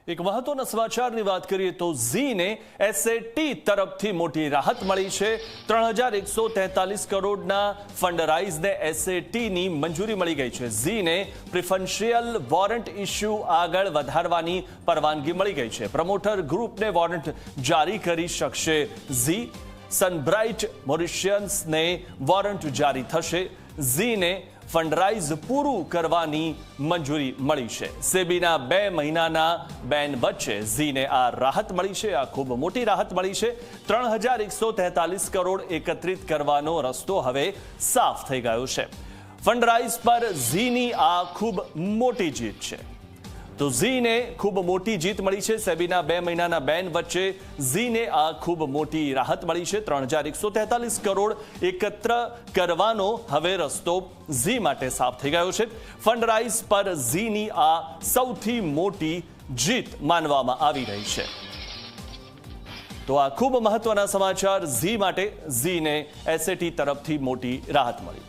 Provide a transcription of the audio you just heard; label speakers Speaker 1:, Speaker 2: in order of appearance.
Speaker 1: એક મહત્વના સમાચારની વાત કરીએ તો ઝીને એસએટી તરફથી મોટી રાહત મળી છે। 3143 કરોડના ફંડ રાઇઝને એસએટીની મંજૂરી મળી ગઈ છે। ઝીને પ્રિફરન્શિયલ વોરંટ ઇસ્યુ આગળ વધારવાની પરવાનગી મળી ગઈ છે। પ્રમોટર ગ્રુપને વોરંટ જારી કરી શકશે। ઝી સનબ્રાઇટ મોરિશિયસને વોરંટ જારી થશે। ઝીને ફંડરાઇઝ પૂરું કરવાની મંજૂરી મળી છે। સેબીના 2 મહિનાના બેન વચ્ચે ઝીને આ રાહત મળી છે। આ ખૂબ મોટી રાહત મળી છે। 3143 કરોડ એકત્રિત કરવાનો રસ્તો હવે સાફ થઈ ગયો છે। ફંડરાઇઝ પર ઝીની આ ખૂબ મોટી જીત છે। તો ઝીને ખૂબ મોટી જીત મળી છે। સેબીના 2 મહિનાના બેન વચ્ચે ઝીને આ ખૂબ મોટી રાહત મળી છે। 3143 કરોડ એકત્ર કરવાનો હવે રસ્તો ઝી માટે સાફ થઈ ગયો છે। ફંડરાઇઝ પર ઝીની આ સૌથી મોટી જીત માનવામાં આવી રહી છે। તો આ ખૂબ મહત્વના સમાચાર ઝી માટે। ઝીને એસએટી તરફથી મોટી રાહત મળી।